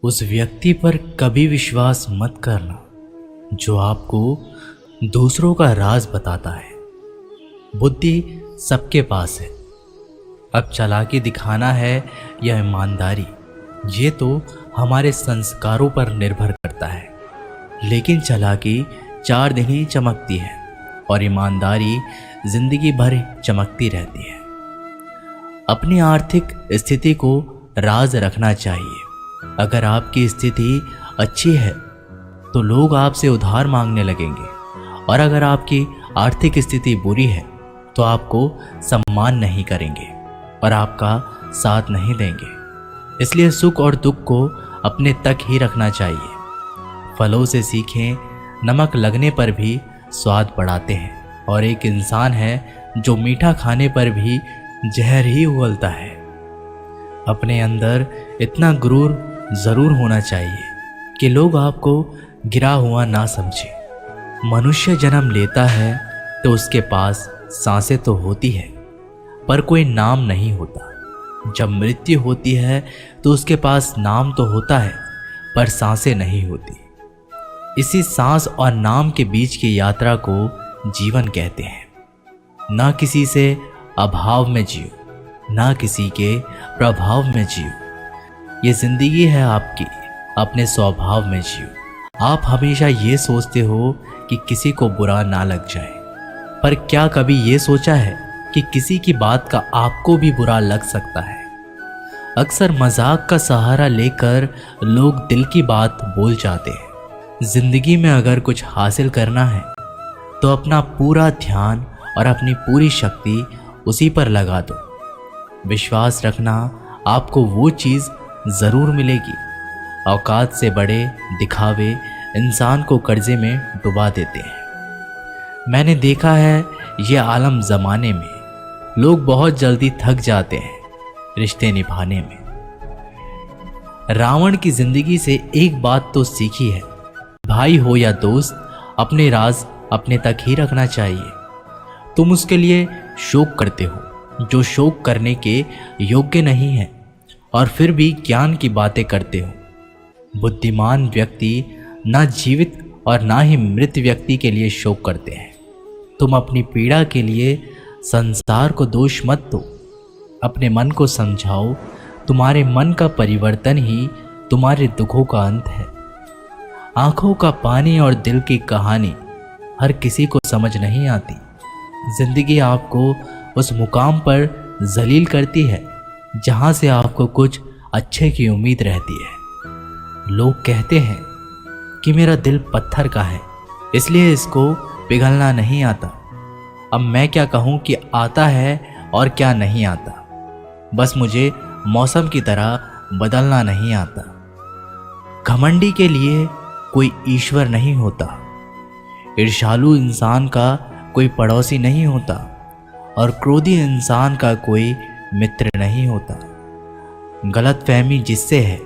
उस व्यक्ति पर कभी विश्वास मत करना जो आपको दूसरों का राज बताता है। बुद्धि सबके पास है, अब चालाकी दिखाना है या ईमानदारी, ये तो हमारे संस्कारों पर निर्भर करता है। लेकिन चालाकी 4 दिन ही चमकती है और ईमानदारी जिंदगी भर चमकती रहती है। अपनी आर्थिक स्थिति को राज रखना चाहिए। अगर आपकी स्थिति अच्छी है तो लोग आपसे उधार मांगने लगेंगे, और अगर आपकी आर्थिक स्थिति बुरी है तो आपको सम्मान नहीं करेंगे और आपका साथ नहीं देंगे। इसलिए सुख और दुख को अपने तक ही रखना चाहिए। फलों से सीखें, नमक लगने पर भी स्वाद बढ़ाते हैं, और एक इंसान है जो मीठा खाने पर भी जहर ही उगलता है। अपने अंदर इतना गुरूर जरूर होना चाहिए कि लोग आपको गिरा हुआ ना समझे। मनुष्य जन्म लेता है तो उसके पास सांसें तो होती है पर कोई नाम नहीं होता। जब मृत्यु होती है तो उसके पास नाम तो होता है पर सांसें नहीं होती। इसी सांस और नाम के बीच की यात्रा को जीवन कहते हैं। ना किसी से अभाव में जियो, ना किसी के प्रभाव में जियो। ये जिंदगी है आपकी, अपने स्वभाव में जियो। आप हमेशा ये सोचते हो कि किसी को बुरा ना लग जाए, पर क्या कभी ये सोचा है कि किसी की बात का आपको भी बुरा लग सकता है। अक्सर मजाक का सहारा लेकर लोग दिल की बात बोल जाते हैं। जिंदगी में अगर कुछ हासिल करना है तो अपना पूरा ध्यान और अपनी पूरी शक्ति उसी पर लगा दो। विश्वास रखना, आपको वो चीज़ ज़रूर मिलेगी। औकात से बड़े दिखावे इंसान को कर्जे में डुबा देते हैं। मैंने देखा है ये आलम ज़माने में लोग बहुत जल्दी थक जाते हैं रिश्ते निभाने में। रावण की ज़िंदगी से एक बात तो सीखी है, भाई हो या दोस्त, अपने राज अपने तक ही रखना चाहिए। तुम उसके लिए शोक करते हो जो शोक करने के योग्य नहीं है, और फिर भी ज्ञान की बातें करते हो। बुद्धिमान व्यक्ति ना जीवित और ना ही मृत व्यक्ति के लिए शोक करते हैं। तुम अपनी पीड़ा के लिए संसार को दोष मत दो, अपने मन को समझाओ। तुम्हारे मन का परिवर्तन ही तुम्हारे दुखों का अंत है। आंखों का पानी और दिल की कहानी हर किसी को समझ नहीं आती। जिंदगी आपको उस मुकाम पर जलील करती है जहां से आपको कुछ अच्छे की उम्मीद रहती है। लोग कहते हैं कि मेरा दिल पत्थर का है, इसलिए इसको पिघलना नहीं आता। अब मैं क्या कहूँ कि आता है और क्या नहीं आता। बस मुझे मौसम की तरह बदलना नहीं आता। घमंडी के लिए कोई ईश्वर नहीं होता, ईर्ष्यालु इंसान का कोई पड़ोसी नहीं होता, और क्रोधी इंसान का कोई मित्र नहीं होता। गलतफहमी जिससे है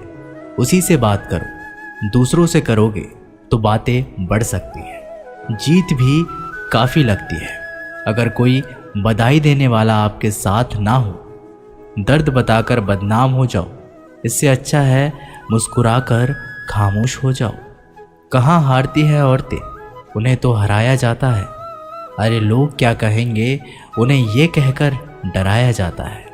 उसी से बात करो। दूसरों से करोगे तो बातें बढ़ सकती हैं, जीत भी काफ़ी लगती है। अगर कोई बधाई देने वाला आपके साथ ना हो, दर्द बताकर बदनाम हो जाओ। इससे अच्छा है मुस्कुराकर खामोश हो जाओ। कहाँ हारती है औरतें, उन्हें तो हराया जाता है। अरे लोग क्या कहेंगे, उन्हें ये कहकर डराया जाता है।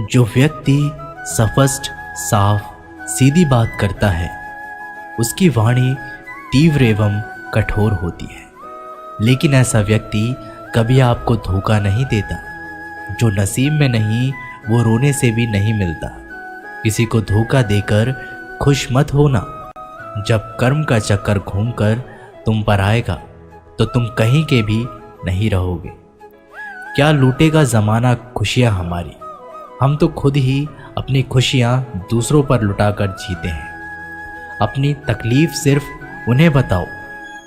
जो व्यक्ति स्पष्ट, साफ, सीधी बात करता है उसकी वाणी तीव्र एवं कठोर होती है। लेकिन ऐसा व्यक्ति कभी आपको धोखा नहीं देता। जो नसीब में नहीं वो रोने से भी नहीं मिलता। किसी को धोखा देकर खुश मत होना। जब कर्म का चक्कर घूमकर तुम पर आएगा तो तुम कहीं के भी नहीं रहोगे। क्या लूटेगा ज़माना खुशियाँ हमारी, हम तो खुद ही अपनी खुशियाँ दूसरों पर लुटाकर जीते हैं। अपनी तकलीफ सिर्फ उन्हें बताओ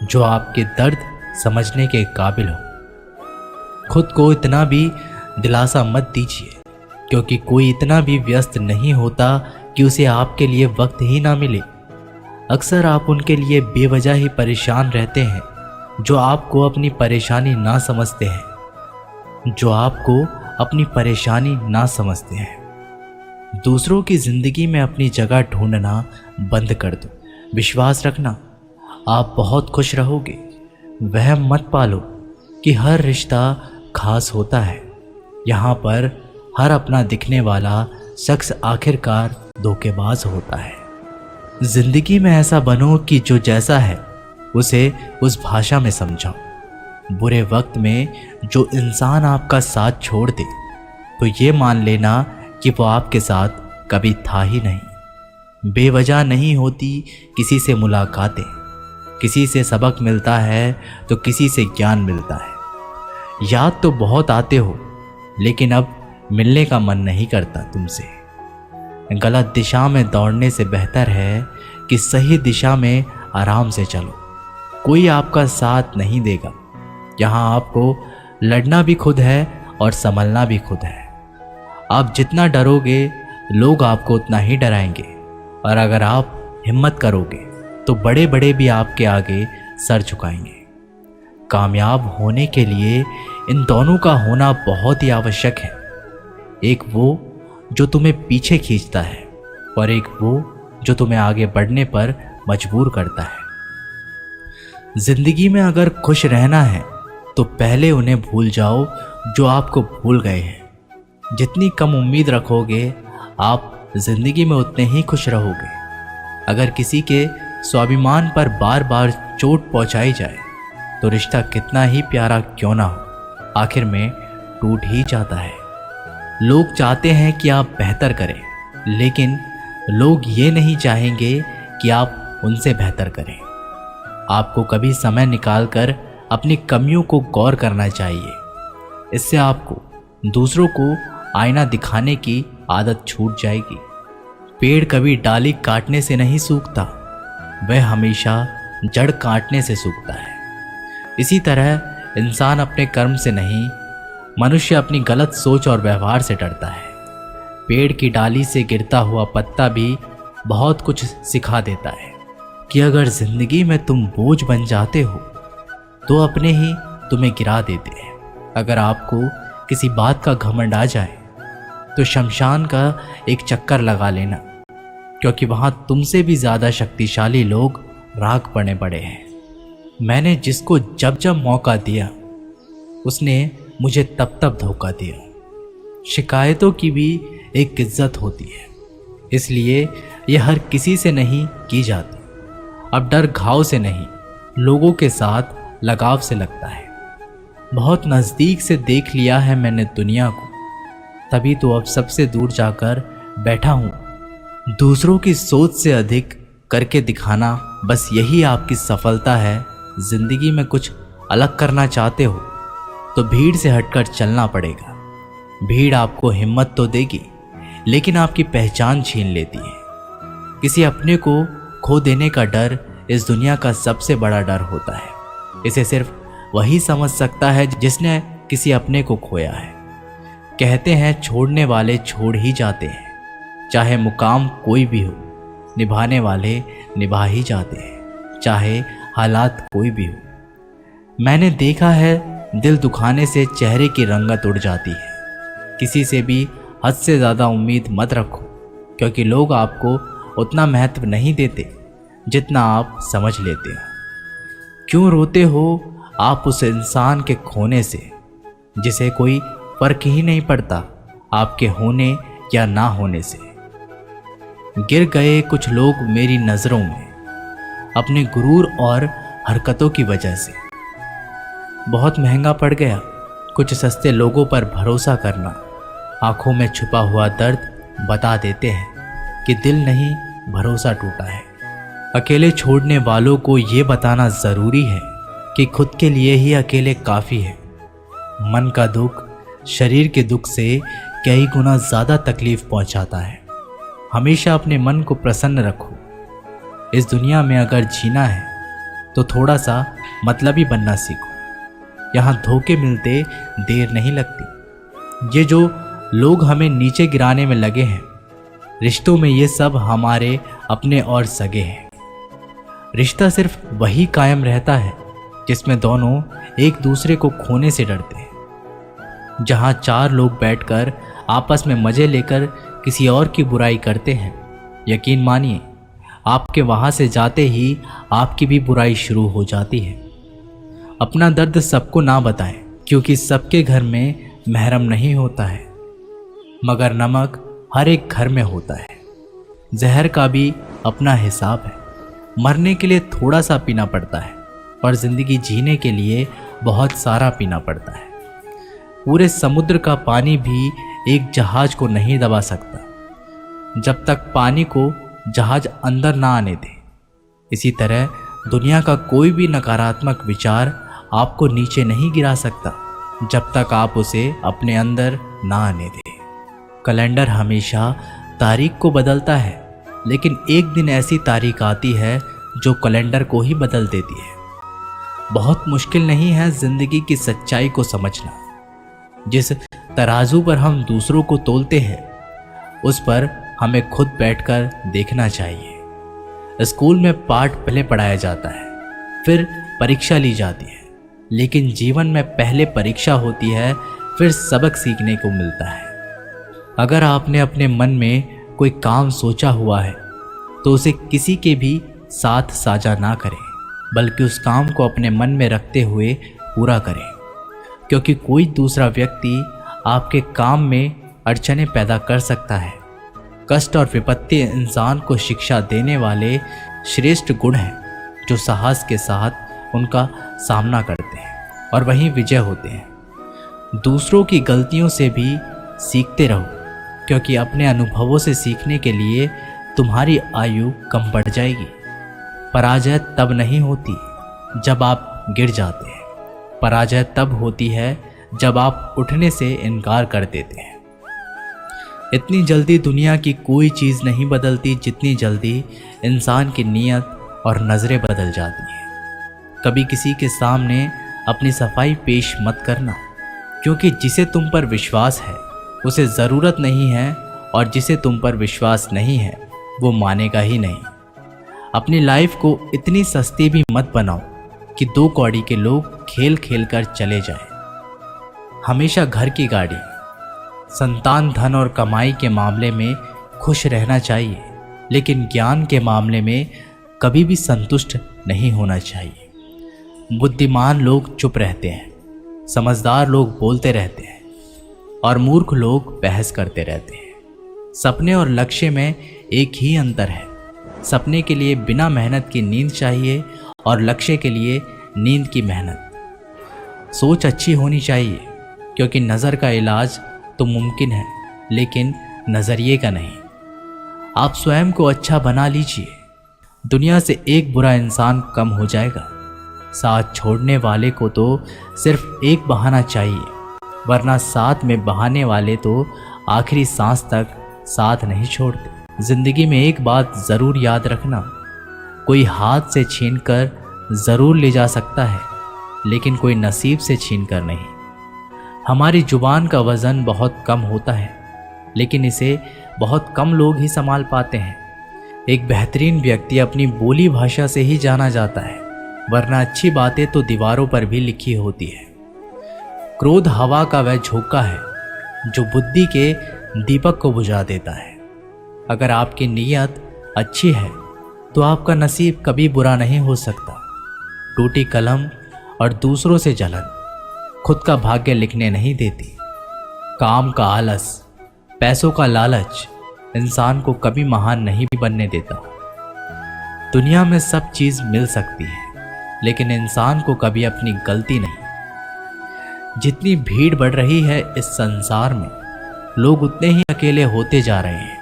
जो आपके दर्द समझने के काबिल हो। खुद को इतना भी दिलासा मत दीजिए, क्योंकि कोई इतना भी व्यस्त नहीं होता कि उसे आपके लिए वक्त ही ना मिले। अक्सर आप उनके लिए बेवजह ही परेशान रहते हैं जो आपको अपनी परेशानी ना समझते हैं। दूसरों की जिंदगी में अपनी जगह ढूंढना बंद कर दो। विश्वास रखना, आप बहुत खुश रहोगे। वहम मत पालो कि हर रिश्ता खास होता है। यहाँ पर हर अपना दिखने वाला शख्स आखिरकार धोखेबाज होता है। जिंदगी में ऐसा बनो कि जो जैसा है उसे उस भाषा में समझाओ। बुरे वक्त में जो इंसान आपका साथ छोड़ दे तो ये मान लेना कि वो आपके साथ कभी था ही नहीं। बेवजह नहीं होती किसी से मुलाकातें, किसी से सबक मिलता है तो किसी से ज्ञान मिलता है। याद तो बहुत आते हो लेकिन अब मिलने का मन नहीं करता तुमसे। गलत दिशा में दौड़ने से बेहतर है कि सही दिशा में आराम से चलो। कोई आपका साथ नहीं देगा। यहाँ आपको लड़ना भी खुद है और संभलना भी खुद है। आप जितना डरोगे लोग आपको उतना ही डराएंगे, और अगर आप हिम्मत करोगे तो बड़े बड़े भी आपके आगे सर झुकाएंगे। कामयाब होने के लिए इन दोनों का होना बहुत ही आवश्यक है। एक वो जो तुम्हें पीछे खींचता है और एक वो जो तुम्हें आगे बढ़ने पर मजबूर करता है। जिंदगी में अगर खुश रहना है तो पहले उन्हें भूल जाओ जो आपको भूल गए हैं। जितनी कम उम्मीद रखोगे आप जिंदगी में उतने ही खुश रहोगे। अगर किसी के स्वाभिमान पर बार बार चोट पहुंचाई जाए तो रिश्ता कितना ही प्यारा क्यों ना हो, आखिर में टूट ही जाता है। लोग चाहते हैं कि आप बेहतर करें, लेकिन लोग ये नहीं चाहेंगे कि आप उनसे बेहतर करें। आपको कभी समय निकालकर अपनी कमियों को गौर करना चाहिए। इससे आपको दूसरों को आईना दिखाने की आदत छूट जाएगी। पेड़ कभी डाली काटने से नहीं सूखता, वह हमेशा जड़ काटने से सूखता है। इसी तरह इंसान अपने कर्म से नहीं, मनुष्य अपनी गलत सोच और व्यवहार से डरता है। पेड़ की डाली से गिरता हुआ पत्ता भी बहुत कुछ सिखा देता है कि अगर जिंदगी में तुम बोझ बन जाते हो तो अपने ही तुम्हें गिरा देते हैं। अगर आपको किसी बात का घमंड आ जाए तो शमशान का एक चक्कर लगा लेना, क्योंकि वहां तुमसे भी ज्यादा शक्तिशाली लोग राख बने पड़े हैं। मैंने जिसको जब जब मौका दिया उसने मुझे तब तब धोखा दिया। शिकायतों की भी एक इज्जत होती है, इसलिए यह हर किसी से नहीं की जाती। अब डर घाव से नहीं, लोगों के साथ लगाव से लगता है। बहुत नज़दीक से देख लिया है मैंने दुनिया को, तभी तो अब सबसे दूर जाकर बैठा हूँ। दूसरों की सोच से अधिक करके दिखाना, बस यही आपकी सफलता है। जिंदगी में कुछ अलग करना चाहते हो तो भीड़ से हटकर चलना पड़ेगा। भीड़ आपको हिम्मत तो देगी, लेकिन आपकी पहचान छीन लेती है। किसी अपने को खो देने का डर इस दुनिया का सबसे बड़ा डर होता है। इसे सिर्फ वही समझ सकता है जिसने किसी अपने को खोया है। कहते हैं छोड़ने वाले छोड़ ही जाते हैं, चाहे मुकाम कोई भी हो। निभाने वाले निभा ही जाते हैं, चाहे हालात कोई भी हो। मैंने देखा है दिल दुखाने से चेहरे की रंगत उड़ जाती है। किसी से भी हद से ज़्यादा उम्मीद मत रखो, क्योंकि लोग आपको उतना महत्व नहीं देते जितना आप समझ लेते हो। क्यों रोते हो आप उस इंसान के खोने से जिसे कोई फर्क ही नहीं पड़ता आपके होने या ना होने से। गिर गए कुछ लोग मेरी नज़रों में अपने गुरूर और हरकतों की वजह से। बहुत महंगा पड़ गया कुछ सस्ते लोगों पर भरोसा करना। आंखों में छुपा हुआ दर्द बता देते हैं कि दिल नहीं, भरोसा टूटा है। अकेले छोड़ने वालों को ये बताना ज़रूरी है कि खुद के लिए ही अकेले काफ़ी है। मन का दुख शरीर के दुख से कई गुना ज़्यादा तकलीफ पहुंचाता है। हमेशा अपने मन को प्रसन्न रखो। इस दुनिया में अगर जीना है तो थोड़ा सा मतलबी बनना सीखो। यहाँ धोखे मिलते देर नहीं लगती। ये जो लोग हमें नीचे गिराने में लगे हैं, रिश्तों में ये सब हमारे अपने और सगे हैं। रिश्ता सिर्फ वही कायम रहता है जिसमें दोनों एक दूसरे को खोने से डरते हैं। जहाँ चार लोग बैठकर आपस में मज़े लेकर किसी और की बुराई करते हैं, यकीन मानिए आपके वहाँ से जाते ही आपकी भी बुराई शुरू हो जाती है। अपना दर्द सबको ना बताएं, क्योंकि सबके घर में महरम नहीं होता है, मगर नमक हर एक घर में होता है। जहर का भी अपना हिसाब है। मरने के लिए थोड़ा सा पीना पड़ता है और ज़िंदगी जीने के लिए बहुत सारा पीना पड़ता है। पूरे समुद्र का पानी भी एक जहाज को नहीं दबा सकता जब तक पानी को जहाज अंदर ना आने दे। इसी तरह दुनिया का कोई भी नकारात्मक विचार आपको नीचे नहीं गिरा सकता जब तक आप उसे अपने अंदर ना आने दें। कैलेंडर हमेशा तारीख को बदलता है, लेकिन एक दिन ऐसी तारीख आती है जो कैलेंडर को ही बदल देती है। बहुत मुश्किल नहीं है जिंदगी की सच्चाई को समझना। जिस तराजू पर हम दूसरों को तोलते हैं, उस पर हमें खुद बैठकर देखना चाहिए। स्कूल में पाठ पहले पढ़ाया जाता है, फिर परीक्षा ली जाती है, लेकिन जीवन में पहले परीक्षा होती है, फिर सबक सीखने को मिलता है। अगर आपने अपने मन में कोई काम सोचा हुआ है तो उसे किसी के भी साथ साझा ना करें, बल्कि उस काम को अपने मन में रखते हुए पूरा करें, क्योंकि कोई दूसरा व्यक्ति आपके काम में अड़चनें पैदा कर सकता है। कष्ट और विपत्ति इंसान को शिक्षा देने वाले श्रेष्ठ गुण हैं जो साहस के साथ उनका सामना करते हैं और वहीं विजय होते हैं। दूसरों की गलतियों से भी सीखते रहो, क्योंकि अपने अनुभवों से सीखने के लिए तुम्हारी आयु कम बढ़ जाएगी। पराजय तब नहीं होती जब आप गिर जाते हैं, पराजय तब होती है जब आप उठने से इनकार कर देते हैं। इतनी जल्दी दुनिया की कोई चीज़ नहीं बदलती जितनी जल्दी इंसान की नीयत और नज़रें बदल जाती हैं। कभी किसी के सामने अपनी सफाई पेश मत करना, क्योंकि जिसे तुम पर विश्वास है उसे ज़रूरत नहीं है, और जिसे तुम पर विश्वास नहीं है वो मानेगा ही नहीं। अपनी लाइफ को इतनी सस्ती भी मत बनाओ कि 2 कौड़ी के लोग खेल खेल कर चले जाएं। हमेशा घर की गाड़ी, संतान, धन और कमाई के मामले में खुश रहना चाहिए, लेकिन ज्ञान के मामले में कभी भी संतुष्ट नहीं होना चाहिए। बुद्धिमान लोग चुप रहते हैं, समझदार लोग बोलते रहते हैं और मूर्ख लोग बहस करते रहते हैं। सपने और लक्ष्य में एक ही अंतर है। सपने के लिए बिना मेहनत की नींद चाहिए और लक्ष्य के लिए नींद की मेहनत। सोच अच्छी होनी चाहिए, क्योंकि नज़र का इलाज तो मुमकिन है, लेकिन नज़रिए का नहीं। आप स्वयं को अच्छा बना लीजिए, दुनिया से एक बुरा इंसान कम हो जाएगा। साथ छोड़ने वाले को तो सिर्फ एक बहाना चाहिए, वरना साथ में बहाने वाले तो आखिरी सांस तक साथ नहीं छोड़ते। जिंदगी में एक बात ज़रूर याद रखना, कोई हाथ से छीन कर ज़रूर ले जा सकता है, लेकिन कोई नसीब से छीन कर नहीं। हमारी जुबान का वज़न बहुत कम होता है, लेकिन इसे बहुत कम लोग ही संभाल पाते हैं। एक बेहतरीन व्यक्ति अपनी बोली भाषा से ही जाना जाता है, वरना अच्छी बातें तो दीवारों पर भी लिखी होती है। क्रोध हवा का वह झोंका है जो बुद्धि के दीपक को बुझा देता है। अगर आपकी नीयत अच्छी है तो आपका नसीब कभी बुरा नहीं हो सकता। टूटी कलम और दूसरों से जलन खुद का भाग्य लिखने नहीं देती। काम का आलस, पैसों का लालच इंसान को कभी महान नहीं बनने देता। दुनिया में सब चीज़ मिल सकती है, लेकिन इंसान को कभी अपनी गलती नहीं। जितनी भीड़ बढ़ रही है इस संसार में, लोग उतने ही अकेले होते जा रहे हैं।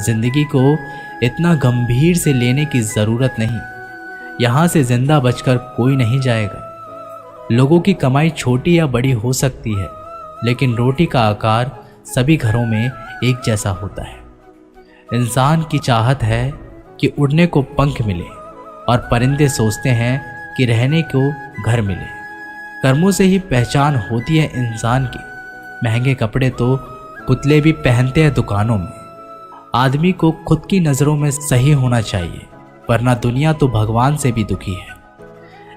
जिंदगी को इतना गंभीर से लेने की ज़रूरत नहीं। यहाँ से जिंदा बचकर कोई नहीं जाएगा। लोगों की कमाई छोटी या बड़ी हो सकती है, लेकिन रोटी का आकार सभी घरों में एक जैसा होता है। इंसान की चाहत है कि उड़ने को पंख मिले, और परिंदे सोचते हैं कि रहने को घर मिले। कर्मों से ही पहचान होती है इंसान की। महंगे कपड़े तो पुतले भी पहनते हैं दुकानों में। आदमी को खुद की नज़रों में सही होना चाहिए, वरना दुनिया तो भगवान से भी दुखी है।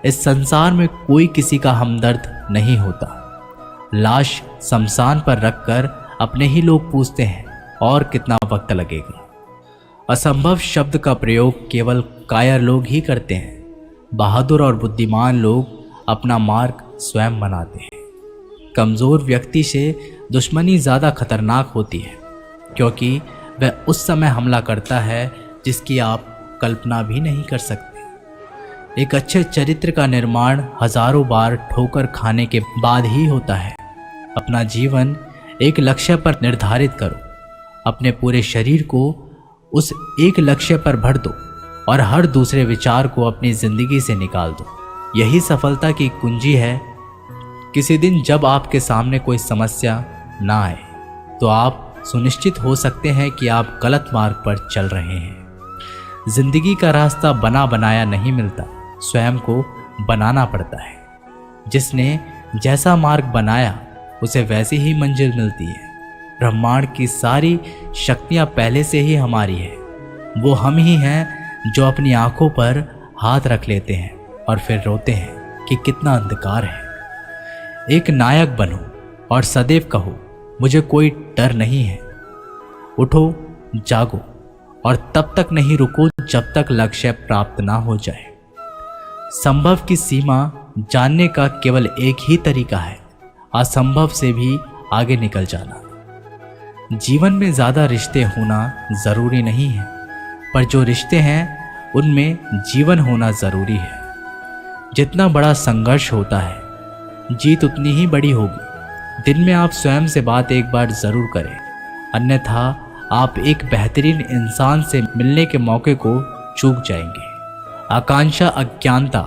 इस संसार में कोई किसी का हमदर्द नहीं होता। लाश शमशान पर रखकर अपने ही लोग पूछते हैं और कितना वक्त लगेगा। असंभव शब्द का प्रयोग केवल कायर लोग ही करते हैं। बहादुर और बुद्धिमान लोग अपना मार्ग स्वयं बनाते हैं। कमज़ोर व्यक्ति से दुश्मनी ज़्यादा खतरनाक होती है, क्योंकि वह उस समय हमला करता है जिसकी आप कल्पना भी नहीं कर सकते। एक अच्छे चरित्र का निर्माण हजारों बार ठोकर खाने के बाद ही होता है। अपना जीवन एक लक्ष्य पर निर्धारित करो, अपने पूरे शरीर को उस एक लक्ष्य पर भर दो और हर दूसरे विचार को अपनी जिंदगी से निकाल दो। यही सफलता की कुंजी है। किसी दिन जब आपके सामने कोई समस्या ना आए तो आप सुनिश्चित हो सकते हैं कि आप गलत मार्ग पर चल रहे हैं। जिंदगी का रास्ता बना बनाया नहीं मिलता, स्वयं को बनाना पड़ता है। जिसने जैसा मार्ग बनाया उसे वैसी ही मंजिल मिलती है। ब्रह्मांड की सारी शक्तियां पहले से ही हमारी है। वो हम ही हैं जो अपनी आंखों पर हाथ रख लेते हैं और फिर रोते हैं कि कितना अंधकार है। एक नायक बनो और सदैव कहो, मुझे कोई डर नहीं है। उठो, जागो और तब तक नहीं रुको जब तक लक्ष्य प्राप्त ना हो जाए। संभव की सीमा जानने का केवल एक ही तरीका है, असंभव से भी आगे निकल जाना। जीवन में ज़्यादा रिश्ते होना ज़रूरी नहीं है, पर जो रिश्ते हैं उनमें जीवन होना ज़रूरी है। जितना बड़ा संघर्ष होता है, जीत उतनी ही बड़ी होगी। दिन में आप स्वयं से बात एक बार ज़रूर करें, अन्यथा आप एक बेहतरीन इंसान से मिलने के मौके को चूक जाएंगे। आकांक्षा, अज्ञानता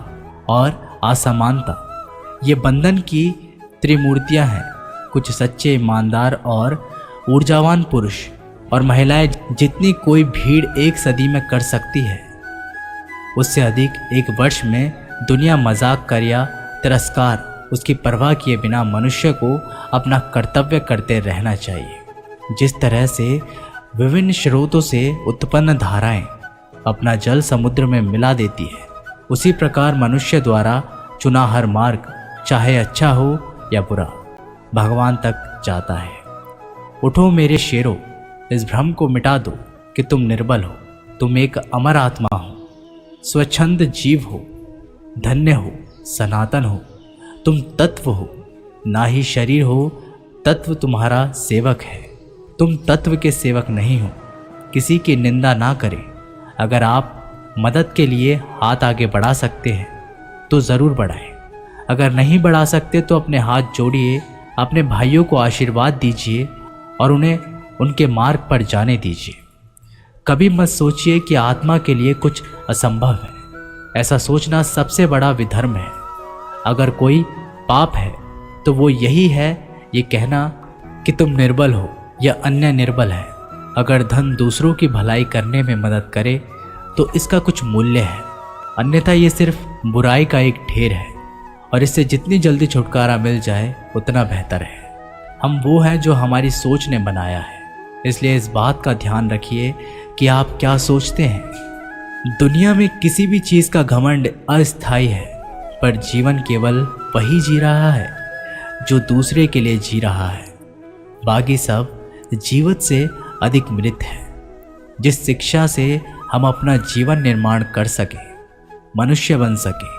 और असमानता ये बंधन की त्रिमूर्तियां हैं। कुछ सच्चे, ईमानदार और ऊर्जावान पुरुष और महिलाएं जितनी कोई भीड़ एक सदी में कर सकती है, उससे अधिक एक वर्ष में दुनिया मजाक कर या तिरस्कार उसकी परवाह किए बिना मनुष्य को अपना कर्तव्य करते रहना चाहिए। जिस तरह से विभिन्न स्रोतों से उत्पन्न धाराएं अपना जल समुद्र में मिला देती है, उसी प्रकार मनुष्य द्वारा चुना हर मार्ग, चाहे अच्छा हो या बुरा, भगवान तक जाता है। उठो मेरे शेरों, इस भ्रम को मिटा दो कि तुम निर्बल हो। तुम एक अमर आत्मा हो, स्वच्छंद जीव हो, धन्य हो, सनातन हो। तुम तत्व हो, ना ही शरीर हो। तत्व तुम्हारा सेवक है, तुम तत्व के सेवक नहीं हो। किसी की निंदा ना करें। अगर आप मदद के लिए हाथ आगे बढ़ा सकते हैं तो ज़रूर बढ़ाएं। अगर नहीं बढ़ा सकते तो अपने हाथ जोड़िए, अपने भाइयों को आशीर्वाद दीजिए और उन्हें उनके मार्ग पर जाने दीजिए। कभी मत सोचिए कि आत्मा के लिए कुछ असंभव है। ऐसा सोचना सबसे बड़ा विधर्म है। अगर कोई पाप है तो वो यही है ये कहना कि तुम निर्बल हो या अन्य निर्बल है। अगर धन दूसरों की भलाई करने में मदद करे तो इसका कुछ मूल्य है, अन्यथा ये सिर्फ बुराई का एक ढेर है और इससे जितनी जल्दी छुटकारा मिल जाए उतना बेहतर है। हम वो हैं जो हमारी सोच ने बनाया है, इसलिए इस बात का ध्यान रखिए कि आप क्या सोचते हैं। दुनिया में किसी भी चीज़ का घमंड अस्थायी है, पर जीवन केवल वही जी रहा है जो दूसरे के लिए जी रहा है। बाकी सब जीवित से अधिक मृत है। जिस शिक्षा से हम अपना जीवन निर्माण कर सके, मनुष्य बन सके,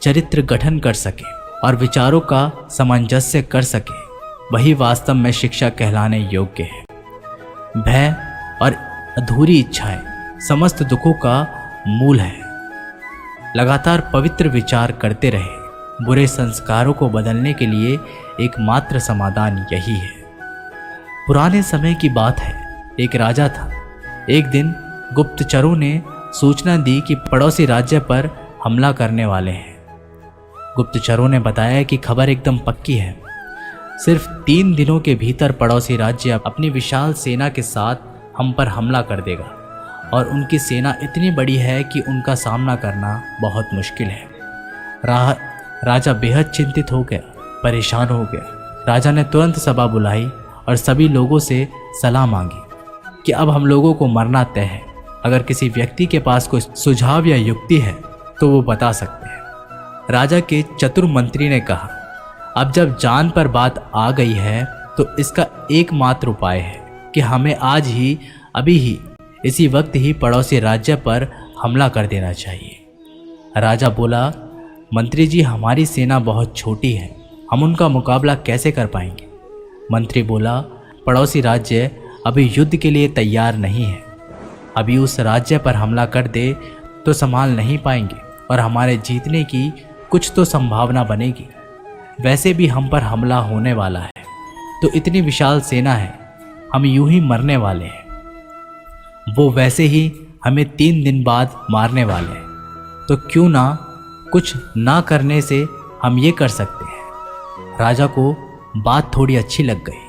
चरित्र गठन कर सके और विचारों का सामंजस्य कर सके, वही वास्तव में शिक्षा कहलाने योग्य है। भय और अधूरी इच्छाएं समस्त दुखों का मूल है। लगातार पवित्र विचार करते रहे। बुरे संस्कारों को बदलने के लिए एकमात्र समाधान यही है। पुराने समय की बात है, एक राजा था। एक दिन गुप्तचरों ने सूचना दी कि पड़ोसी राज्य पर हमला करने वाले हैं। गुप्तचरों ने बताया कि खबर एकदम पक्की है। सिर्फ 3 दिनों के भीतर पड़ोसी राज्य अपनी विशाल सेना के साथ हम पर हमला कर देगा और उनकी सेना इतनी बड़ी है कि उनका सामना करना बहुत मुश्किल है। राजा बेहद चिंतित हो गया, परेशान हो गया। राजा ने तुरंत सभा बुलाई और सभी लोगों से सलाह मांगी कि अब हम लोगों को मरना तय है। अगर किसी व्यक्ति के पास कोई सुझाव या युक्ति है तो वो बता सकते हैं। राजा के चतुर मंत्री ने कहा, अब जब जान पर बात आ गई है तो इसका एकमात्र उपाय है कि हमें आज ही, अभी ही, इसी वक्त ही पड़ोसी राज्य पर हमला कर देना चाहिए। राजा बोला, मंत्री जी, हमारी सेना बहुत छोटी है, हम उनका मुकाबला कैसे कर पाएंगे। मंत्री बोला, पड़ोसी राज्य अभी युद्ध के लिए तैयार नहीं है। अभी उस राज्य पर हमला कर दे तो संभाल नहीं पाएंगे और हमारे जीतने की कुछ तो संभावना बनेगी। वैसे भी हम पर हमला होने वाला है, तो इतनी विशाल सेना है, हम यूं ही मरने वाले हैं। वो वैसे ही हमें 3 दिन बाद मारने वाले हैं, तो क्यों ना कुछ ना करने से हम ये कर सकते हैं। राजा को बात थोड़ी अच्छी लग गई।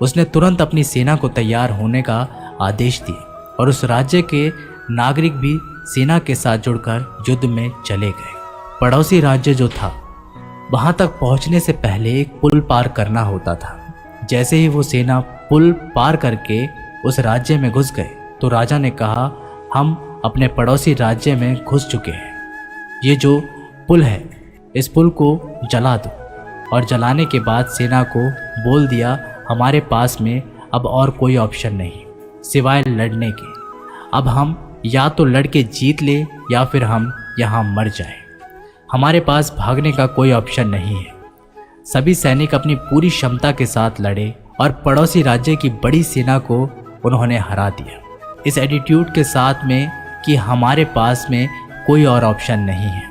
उसने तुरंत अपनी सेना को तैयार होने का आदेश दिया और उस राज्य के नागरिक भी सेना के साथ जुड़कर युद्ध में चले गए। पड़ोसी राज्य जो था, वहां तक पहुंचने से पहले एक पुल पार करना होता था। जैसे ही वो सेना पुल पार करके उस राज्य में घुस गए तो राजा ने कहा, हम अपने पड़ोसी राज्य में घुस चुके हैं। ये जो पुल है, इस पुल को जला दो। और जलाने के बाद सेना को बोल दिया, हमारे पास में अब और कोई ऑप्शन नहीं सिवाय लड़ने के। अब हम या तो लड़ के जीत ले या फिर हम यहाँ मर जाएं। हमारे पास भागने का कोई ऑप्शन नहीं है। सभी सैनिक अपनी पूरी क्षमता के साथ लड़े और पड़ोसी राज्य की बड़ी सेना को उन्होंने हरा दिया, इस एटीट्यूड के साथ में कि हमारे पास में कोई और ऑप्शन नहीं है।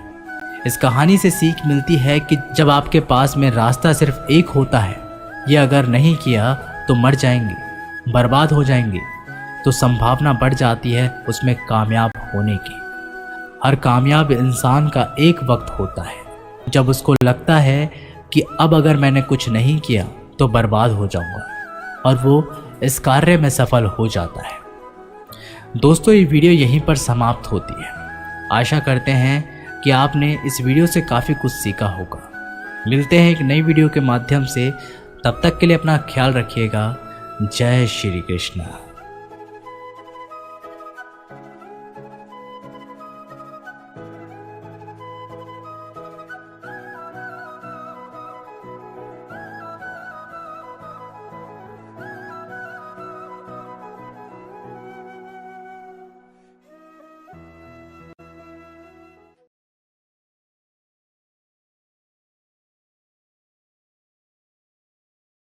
इस कहानी से सीख मिलती है कि जब आपके पास में रास्ता सिर्फ एक होता है, ये अगर नहीं किया तो मर जाएंगे, बर्बाद हो जाएंगे, तो संभावना बढ़ जाती है उसमें कामयाब होने की। हर कामयाब इंसान का एक वक्त होता है जब उसको लगता है कि अब अगर मैंने कुछ नहीं किया तो बर्बाद हो जाऊंगा, और वो इस कार्य में सफल हो जाता है। दोस्तों, ये वीडियो यहीं पर समाप्त होती है। आशा करते हैं कि आपने इस वीडियो से काफ़ी कुछ सीखा होगा। मिलते हैं एक नई वीडियो के माध्यम से, तब तक के लिए अपना ख्याल रखिएगा। जय श्री कृष्ण।